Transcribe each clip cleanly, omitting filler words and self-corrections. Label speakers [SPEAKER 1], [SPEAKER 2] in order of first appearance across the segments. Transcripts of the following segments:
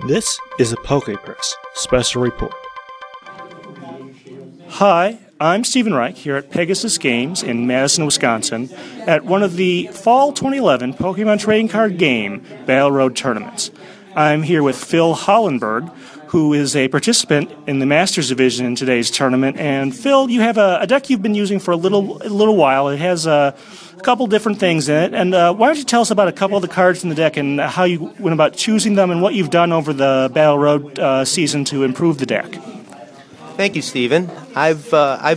[SPEAKER 1] This is a PokePress special report.
[SPEAKER 2] Hi, I'm Stephen Reich here at Pegasus Games in Madison, Wisconsin, at one of the Fall 2011 Pokemon Trading Card Game Battle Road tournaments. I'm here with Phil Hollenberg, who is a participant in the Masters Division in today's tournament. And Phil, you have a deck you've been using for a little while. It has a couple different things in it. And why don't you tell us about a couple of the cards in the deck and how you went about choosing them and what you've done over the Battle Road season to improve the deck?
[SPEAKER 3] Thank you, Stephen. I've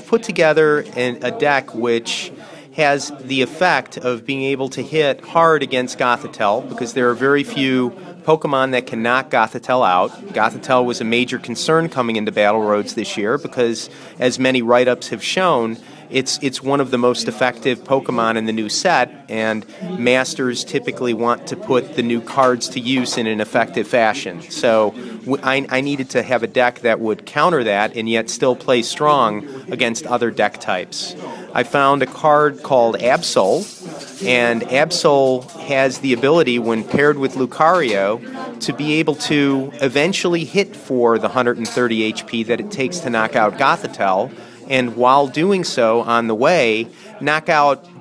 [SPEAKER 3] put together a deck which has the effect of being able to hit hard against Gothitelle, because there are very few Pokemon that can knock Gothitelle out. Gothitelle was a major concern coming into Battle Roads this year because, as many write-ups have shown, it's one of the most effective Pokemon in the new set, and Masters typically want to put the new cards to use in an effective fashion. So I needed to have a deck that would counter that and yet still play strong against other deck types. I found a card called Absol, and Absol has the ability, when paired with Lucario, to be able to eventually hit for the 130 HP that it takes to knock out Gothitelle, and while doing so, on the way,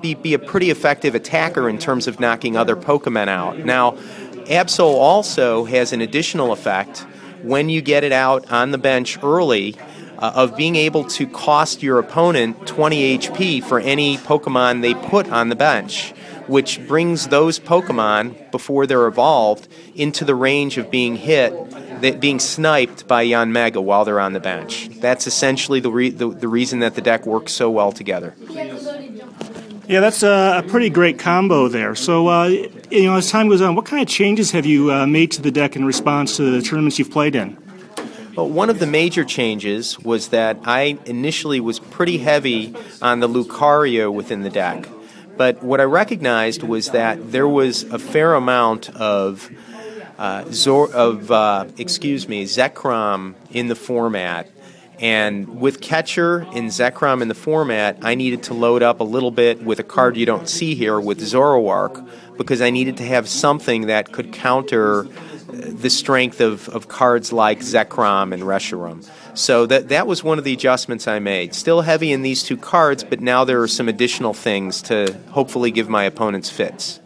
[SPEAKER 3] be a pretty effective attacker in terms of knocking other Pokemon out. Now, Absol also has an additional effect when you get it out on the bench early, of being able to cost your opponent 20 HP for any Pokemon they put on the bench, which brings those Pokemon, before they're evolved, into the range of being being sniped by Yanmega while they're on the bench. That's essentially the reason that the deck works so well together.
[SPEAKER 2] Yeah, that's a pretty great combo there. So, as time goes on, what kind of changes have you made to the deck in response to the tournaments you've played in?
[SPEAKER 3] Well, one of the major changes was that I initially was pretty heavy on the Lucario within the deck. But what I recognized was that there was a fair amount of Zekrom in the format. And with Catcher and Zekrom in the format, I needed to load up a little bit with a card you don't see here with Zoroark, because I needed to have something that could counter the strength of cards like Zekrom and Reshiram. So that was one of the adjustments I made. Still heavy in these two cards, but now there are some additional things to hopefully give my opponents fits.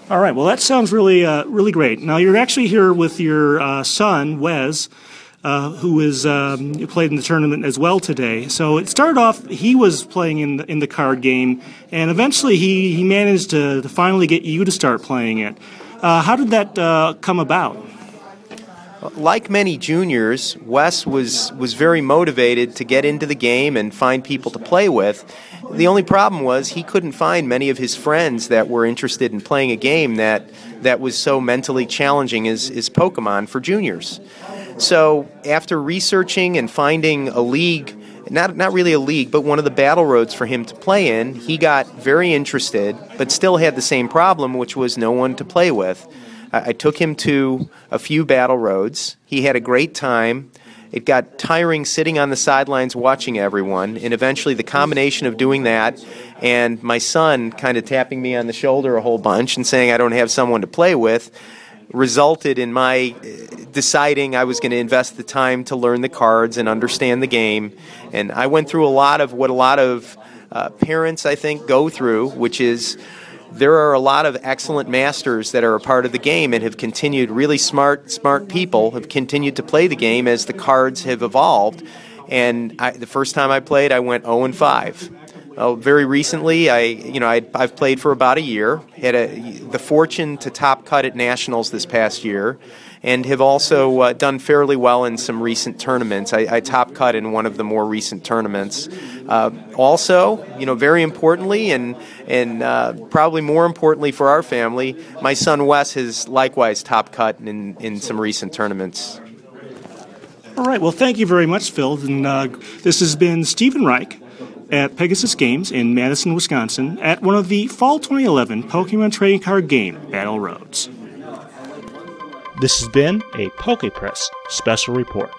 [SPEAKER 2] All right, well, that sounds really great. Now, you're actually here with your son, Wes, who played in the tournament as well today. So it started off, he was playing in the card game, and eventually he managed to finally get you to start playing it. How did that come about?
[SPEAKER 3] Like many juniors, Wes was very motivated to get into the game and find people to play with. The only problem was he couldn't find many of his friends that were interested in playing a game that was so mentally challenging as Pokemon for juniors. So after researching and finding a league, not really a league, but one of the battle roads for him to play in, he got very interested, but still had the same problem, which was no one to play with. I took him to a few battle roads. He had a great time. It got tiring sitting on the sidelines watching everyone, and eventually the combination of doing that and my son kind of tapping me on the shoulder a whole bunch and saying I don't have someone to play with resulted in my deciding I was going to invest the time to learn the cards and understand the game. And I went through a lot of what a lot of parents, I think, go through, which is there are a lot of excellent masters that are a part of the game and have continued, really smart people have continued to play the game as the cards have evolved. And the first time I played, I went 0-5. Very recently, I've played for about a year, had the fortune to top cut at Nationals this past year, and have also done fairly well in some recent tournaments. I top cut in one of the more recent tournaments. Also, very importantly, and probably more importantly for our family, my son Wes has likewise top cut in some recent tournaments.
[SPEAKER 2] All right, well, thank you very much, Phil. And this has been Stephen Reich at Pegasus Games in Madison, Wisconsin, at one of the Fall 2011 Pokemon Trading Card Game Battle Roads.
[SPEAKER 1] This has been a PokePress special report.